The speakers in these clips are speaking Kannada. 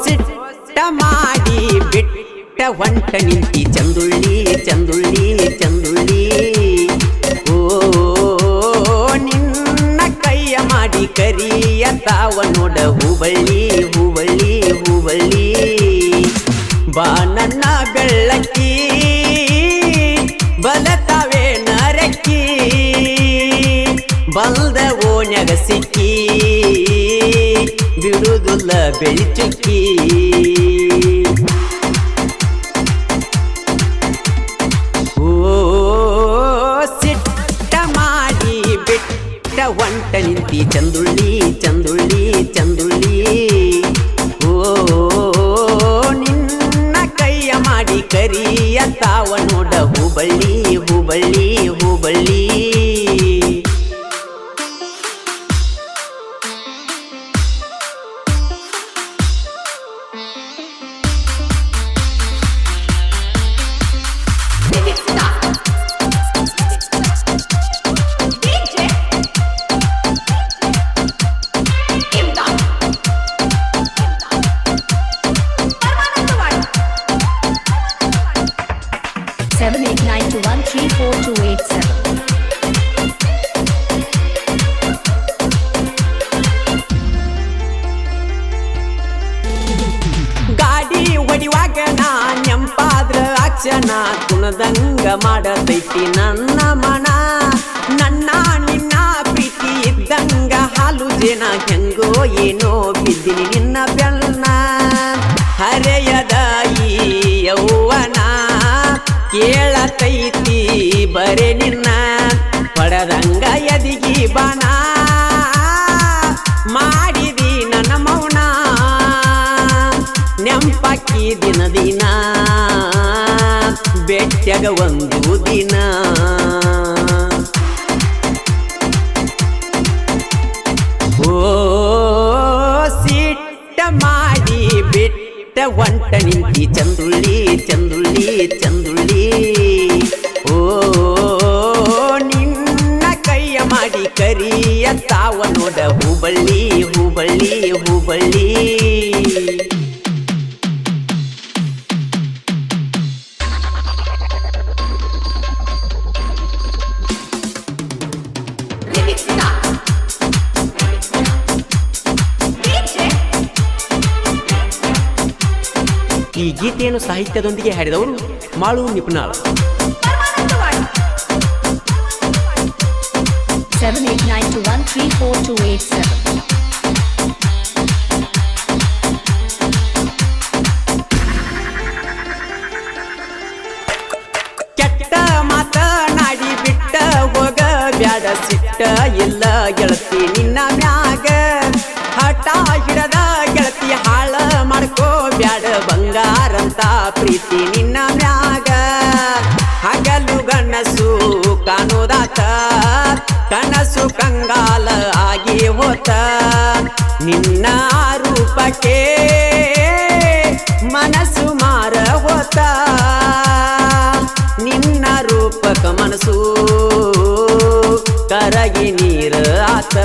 ಸಿಟ್ಟ ಮಾಡಿ ಬಿಟ್ಟ ಹೊಂಟ ನಿಂತಿ ಚಂದುಳ್ಳಿ ಚಂದುಳ್ಳಿ ಚಂದುಳ್ಳಿ ಓ ನಿನ್ನ ಕೈಯ ಮಾಡಿ ಕರಿಯ ತಾವ ನೋಡ ಹೂಬಳ್ಳಿ ಹೂಬಳ್ಳಿ ಹೂಬಳ್ಳಿ ಬಾ ನನ್ನ ಬೆಳ್ಳಕ್ಕಿ ಬಲತಾವೇ ನರಕ್ಕಿ ಬಲ್ದ ಓಣ್ಯಾಗ ಸಿಕ್ಕಿ ಬಿಡುದುಲ್ಲ ಬೆಳಿಚುಕ್ಕಿ ಓ ಸಿಟ್ಟ ಮಾಡಿ ಬಿಟ್ಟ ಹೊಂಟ ನಿಂತಿ ಚಂದುಳ್ಳಿ ಚಂದುಳ್ಳಿ ಚಂದುಳ್ಳಿ ಓ ನಿನ್ನ ಕೈಯ ಮಾಡಿ ಕರಿಯ ತಾವ ನೋಡ ಹೂಬಳ್ಳಿ ಹೂಬಳ್ಳಿ ಹೂಬಳ್ಳಿ ಗಾಡಿ ಹೊಡಿವಾಗ ನಾ ನೆಂಪಾದ್ರ ಅಕ್ಷಣ ಕುಣದಂಗ ಮಾಡತೈತಿ ನನ್ನ ಮನ ನನ್ನ ನಿನ್ನ ಪ್ರೀತಿ ಇದ್ದಂಗ ಹಾಲು ಜೇನ ಹೆಂಗೋ ಏನೋ ಬಿದ್ದಿನಿ ನಿನ್ನ ಬೆನ್ನ ಹರೆಯದ ಈ ಯೌವನ ಕೇಳತೈತಿ ಬರೆ ನಿನ್ನ ಪಡದಂಗ ಎದಿಗಿ ಬಾನ ಮಾಡಿದಿ ನನ್ನ ಮೌನ ನೆಂಪಾಕಿ ದಿನ ದಿನ ಬೆಟ್ಟಗ ಒಂದು ದಿನ ಓ ಸಿಟ್ಟ ಮಾಡಿ ಬಿಟ್ಟ ಹೊಂಟ ನಿಂತಿ ಚಂದುಳ್ಳಿ ಚಂದುಳ್ಳಿ ಚಂದುಳ್ಳಿ ಓ ನಿನ್ನ ಕೈಯ ಮಾಡಿ ಕರಿಯ ತಾವ ನೋಡ ಹೂಬಳ್ಳಿ ಹೂಬಳ್ಳಿ ಹೂಬಳ್ಳಿ ಈ ಗೀತೆಯನ್ನು ಸಾಹಿತ್ಯದೊಂದಿಗೆ ಹಾಡಿದವರು ಮಾಳು ನಿಪುಣಾಳ 7891342887. ಕೆಟ್ಟ ಮಾತನಾಡಿ ಬಿಟ್ಟ ಹೋಗ ಬ್ಯಾಡ ಸಿಟ್ಟ ಇಲ್ಲ ಗೆಳತಿ ನಿನ್ನ ಮ್ಯಾಗ ಹಠ ಹಿಡದ ಗೆಳತಿ ಹಾಳ ಮಾಡ್ಕೋ ಬ್ಯಾಡ ಬಂಗಾರಂತ ಪ್ರೀತಿ ನಿನ್ನ ಮ್ಯಾಗ ಹಗಲು ಗನಸು ಕಾಣೋದಾತ ಕನಸು ಕಂಗಾಲ ಆಗಿ ಹೋತ ನಿನ್ನ ರೂಪಕ್ಕೆ ಮನಸ್ಸು ಮಾರ ಹೋತ ನಿನ್ನ ರೂಪಕ ಮನಸ್ಸು ಕರಗಿ ನೀರ ಆತ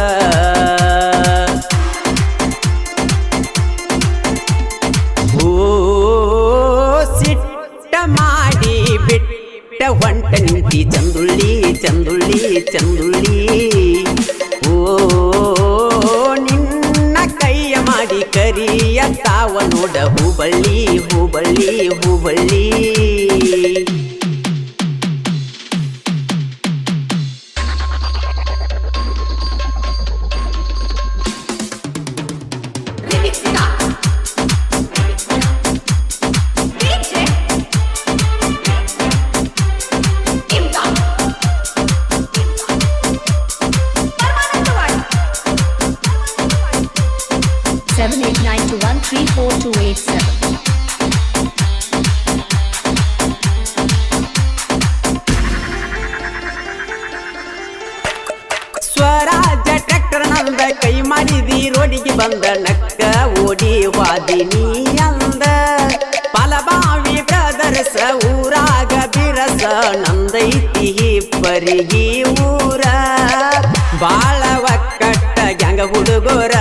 ಓ ಸಿಟ್ಟ ಮಾಡಿ ಬಿಟ್ಟ ಹೊಂಟ ನಿಂತಿ ಚಂದುಳ್ಳಿ ಚಂದುಳ್ಳಿ ಚಂದುಳ್ಳಿ ಓ ನಿನ್ನ ಕೈಯ ಮಾಡಿ ಕರಿಯ ತಾವ ನೋಡ ಹೂಬಳ್ಳಿ ಹೂಬಳ್ಳಿ ಹೂಬಳ್ಳಿ ಸ್ವರಾಜ್ಯ ಟ್ರ್ಯಾಕ್ಟರ್ ನಂದ ಕೈ ಮಾಡಿದಿ ರೋಡಿಗೆ ಬಂದ ನಕ್ಕ ಓಡಿ ವಾದಿನಿ ಅಂದ ಫಲಬಾವಿ ಬ್ರದರ್ಸ ಊರಾಗ ಬಿರಸ ನಂದೈತಿ ಪರಿಗಿ ಊರ ಬಾಳ ಒಕ್ಕಟ್ಟ ಗ್ಯಾಂಗ ಹುಡುಗೋರ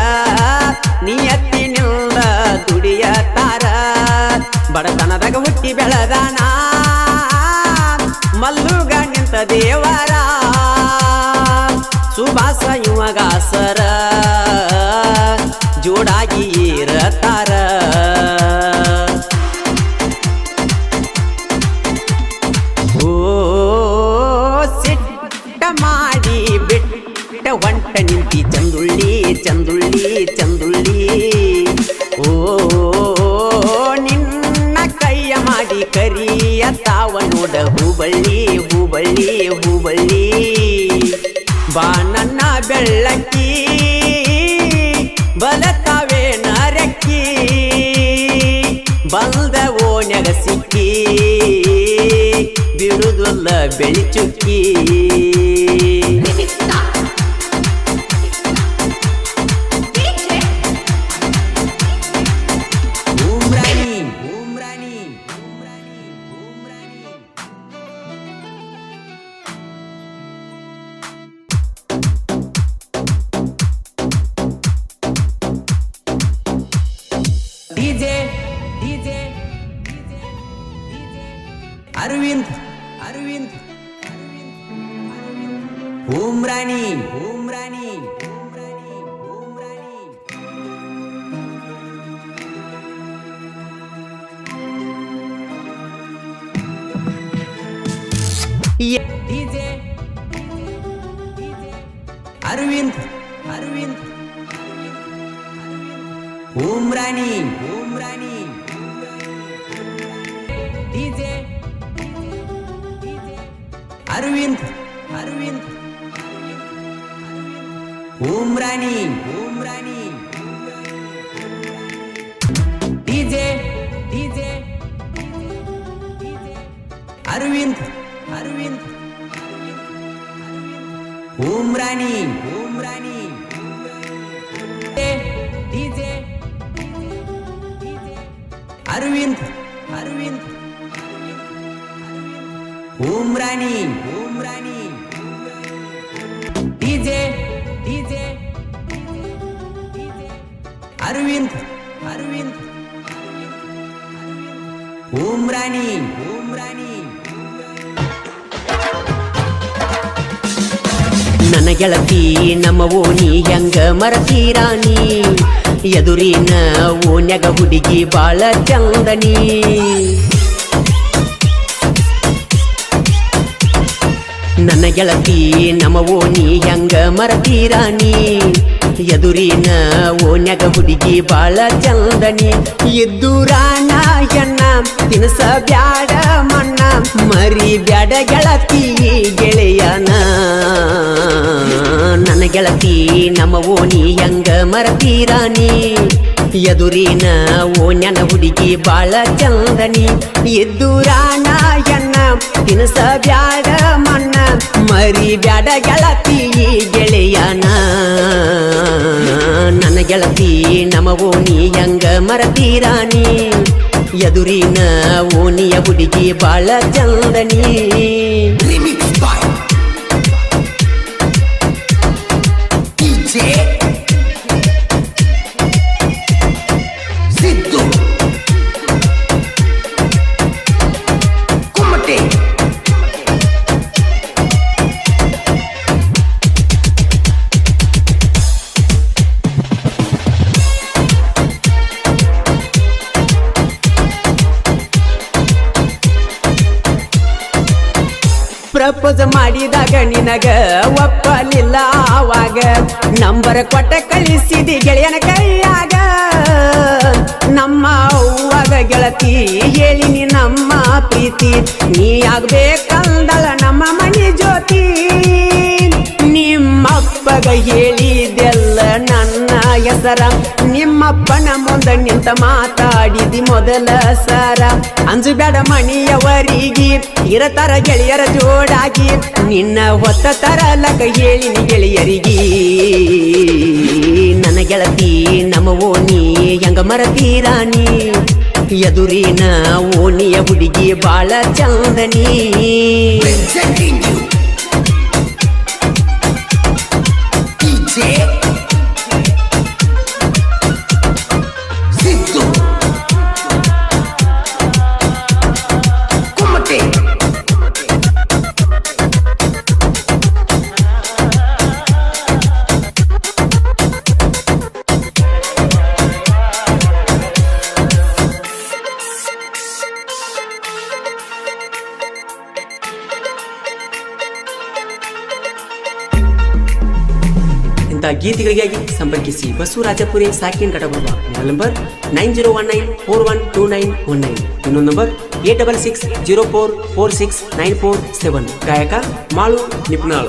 ನಿಯತ್ ದೇವರ ಸುಭಾಸ ಯುವಗಾಸರ ಜೋಡಾಗಿ ಇರತಾರ ಓ ಸಿಟ್ಟ ಮಾಡಿ ಬಿಟ್ಟ ಹೊಂಟ ನಿಂತಿ ಚಂದುಳ್ಳಿ ಚಂದುಳ್ಳಿ ಚಂದುಳ್ಳಿ ಓ ನಿನ್ನ ಕೈಯ ಮಾಡಿ ಕರಿಯ ತಾವ ನೋಡ ಹೂಬಳ್ಳಿ ಹೂಬಳ್ಳಿ ಹೂಬಳ್ಳಿ ಬಾ ನನ್ನ ಬೆಳ್ಳಕ್ಕಿ ಬಲತಾವೆ ನರಕ್ಕಿ ಬಂದ ಓಣ್ಯಾಗ ಸಿಕ್ಕಿ ಬಿಡುದುಲ್ಲ ಬೆಳಿಚುಕ್ಕಿ Aravind Aravind Umrani Umrani DJ Aravind Aravind Umrani Umrani DJ Aravind Aravind Umrani Umrani DJ DJ Aravind Aravind Umrani Umrani DJ Aravind Aravind Umrani Umrani DJ DJ Aravind Aravind Umrani Umrani ನನ್ನ ಗೆಳತಿ ನಮ್ಮ ಓಣಿ ಹೆಂಗ ಮರತೀರಾಣಿ ಎದುರಿನ ಓಣ್ಯಾಗ ಹುಡುಗಿ ಬಾಳ ಚಂದನಿ ನನ್ನ ಗೆಳತಿ ನಮ್ಮ ಓಣಿ ಹೆಂಗ ಮರತೀರಾಣಿ ಎದುರಿನ ಓಣ್ಯಾಗ ಹುಡುಗಿ ಬಾಳ ಚಂದನಿ ಎದ್ದುರಾಣ ಎಣ್ಣ ತಿನಸ ಬ್ಯಾಡ ಮಣ್ಣ ಮರಿ ಬ್ಯಾಡ ಗೆಳತಿ ಗೆಳೆಯನ ನನ್ನ ಗೆಳತಿ ನಮ್ಮ ಓಣಿ ಹೆಂಗ ಮರತೀರಾಣಿ ಎದುರಿನ ಓಣ್ಯನ ಹುಡುಗಿ ಬಾಳ ಚಂದನಿ ಎದ್ದುರಾಣ ಎಣ್ಣ ತಿನಸ ಬ್ಯಾಡ ಮಣ್ಣ ಮರಿ ಬ್ಯಾಡ ಗೆಳತಿ ಗೆಳೆಯನ ನನ್ನ ಗೆಳತಿ ನಮ್ಮ ಓಣಿ ಹೆಂಗ ಮರತೀರಾಣಿ ಎದುರಿನ ಓಣಿಯ ಹುಡುಗಿ ಬಾಳ ಚಂದನಿ ಪ್ರಪೋಸ್ ಮಾಡಿದಾಗ ನಿನಗ ಒಪ್ಪಲಿಲ್ಲ ಆವಾಗ ನಂಬರ್ ಕೊಟ್ಟ ಕಳಿಸಿದಿ ಗೆಳೆಯನ ಕೈಯಾಗ ನಮ್ಮ ಅವ್ವಾಗ ಗೆಳತಿ ಹೇಳಿನಿ ನಮ್ಮ ಪ್ರೀತಿ ನೀ ಆಗ್ಬೇಕಂದಳ ನಮ್ಮ ಮನೆ ಜ್ಯೋತಿ ನಿಮ್ಮಪ್ಪಗ ಹೇಳಿದೆಲ್ಲ ನನ್ನ ಹೆಸರ ನಿಮ್ಮಪ್ಪನ ಮುಂದೆ ನಿಂತ ಮಾತಾಡಿದಿ ಮೊದಲ ಸರ ಅಂಜುಬೇಡ ಮಣಿಯವರಿಗೆ ಇರತರ ಗೆಳೆಯರ ಜೋಡಾಗಿ ನಿನ್ನ ಹೊತ್ತ ತರಲಕ ಹೇಳಿನಿ ಗೆಳೆಯರಿಗೆ ನನ್ನ ಗೆಳತಿ ನಮ್ಮ ಓಣಿ ಹೆಂಗ ಮರತೀರಾಣಿ ಎದುರಿನ ಓಣಿಯ ಹುಡುಗಿ ಬಾಳ ಚಂದನಿ ಗೀತೆಗಳಿಗಾಗಿ ಸಂಪರ್ಕಿಸಿ ಬಸವರಾಜಪುರಿ ಸಾಕಿನ್ ಕಟಗುರ್ಬ. Mobile number 9019412919. ಇನ್ನೊಂದು ನಂಬರ್ 8660446947. ಗಾಯಕ ಮಾಳು ನಿಪ್ನಾಳ್.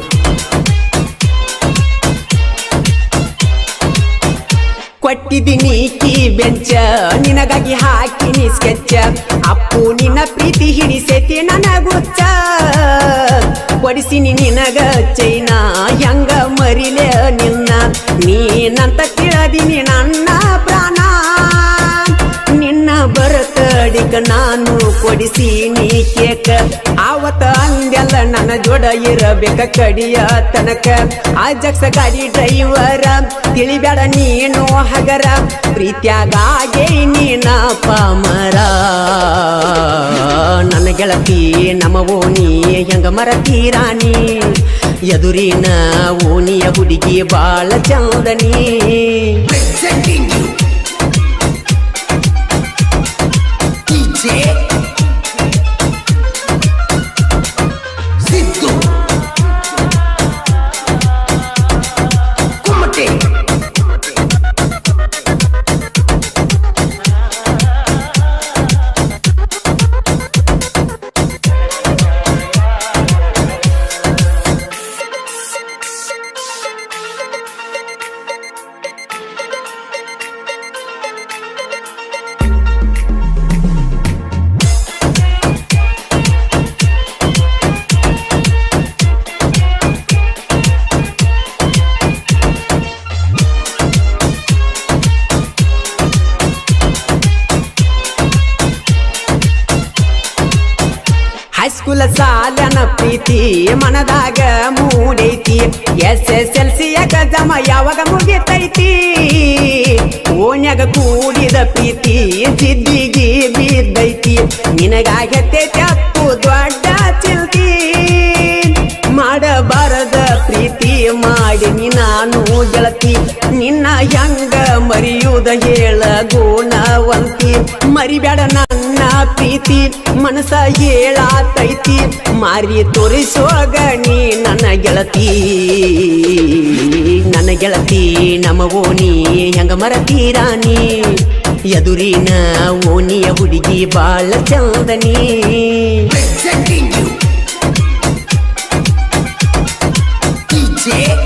ಕೊಟ್ಟಿದ್ದೀನಿ ಕೀ ಬೆಂಚ ನಿನಗಾಗಿ ಹಾಕಿನಿ ಸ್ಕೆಚ್ಚ. ಅಪ್ಪು ನಿನ್ನ ಪ್ರೀತಿ ಹಿಡಿಸೈತಿ ನನಗುಚ್ಚ. ಕೊಡಿಸಿನಿ ನಿನಗ ಚೈನಾ ಹೆಂಗ ಮರಿಲೆ ನಿನ್ನ. ನೀನಂತ ತಿಳಿದಿನಿ ನನ್ನ ಪ್ರಾಣ. ನಿನ್ನ ಬರ್ತಡಿಕ ನಾನು ಕೊಡಿಸಿನಿ ಕೇಕ. ಆವತ್ತ ಅಂದೆಲ್ಲ ನನ್ನ ಜೋಡ ಇರಬೇಕ ಕಡಿಯ ತನಕ. ಅಜಕ್ಸ ಗಾಡಿ ಡ್ರೈವರ ತಿಳಿಬೇಡ ನೀನು ಹಗರ. ಪ್ರೀತ್ಯಾಗಾಗೆ ನೀನ ಪಾಮರ. ನನ್ನ ಗೆಳತಿ ನಮ್ಮ ಓಣಿ ಹೆಂಗ ಮರತೀರಾಣಿ. ಎದುರಿನ ಓಣಿಯ ಹುಡುಗಿ ಬಾಳ ಚಂದನಿ. ಹೈಸ್ಕೂಲ್ ಸಾಲನ ಪ್ರೀತಿ ಮನದಾಗ ಮೂಡೈತಿ. SSLC ಎಕ್ಸಾಮ ಯಾವಾಗ ಮುಗಿತೈತಿ. ಓಣ್ಯಾಗ ಕೂಡಿದ ಪ್ರೀತಿ ಜಿದ್ದಿಗಿ ಬಿದ್ದೈತಿ. ನಿನಗಾಗತೈತಿ ಅಪ್ಪು ದೊಡ್ಡ ಚಿಲ್ತಿ. ಮಾಡಬಾರದ ಪ್ರೀತಿ ಮಾಡಿನಿ ನಾನು ಗೆಳತಿ. ನಿನ್ನ ಹೆಂಗ ಮರಿಯುವುದ ಹೇಳ ಗುಣವಂತಿ. ಮರಿಬೇಡ ನನ್ನ ಪ್ರೀತಿ ಮನಸ ಹೇಳತೈತಿ. ಮಾರಿ ತೋರಿಸೋಗ ನೀ ನನ್ನ ಗೆಳತಿ. ನನ್ನ ಗೆಳತಿ ನಮ್ಮ ಓಣಿ ಹೆಂಗ ಮರತೀರಾಣಿ. ಎದುರಿನ ಓಣಿಯ ಹುಡುಗಿ ಬಾಳ ಚಂದನಿ. DJ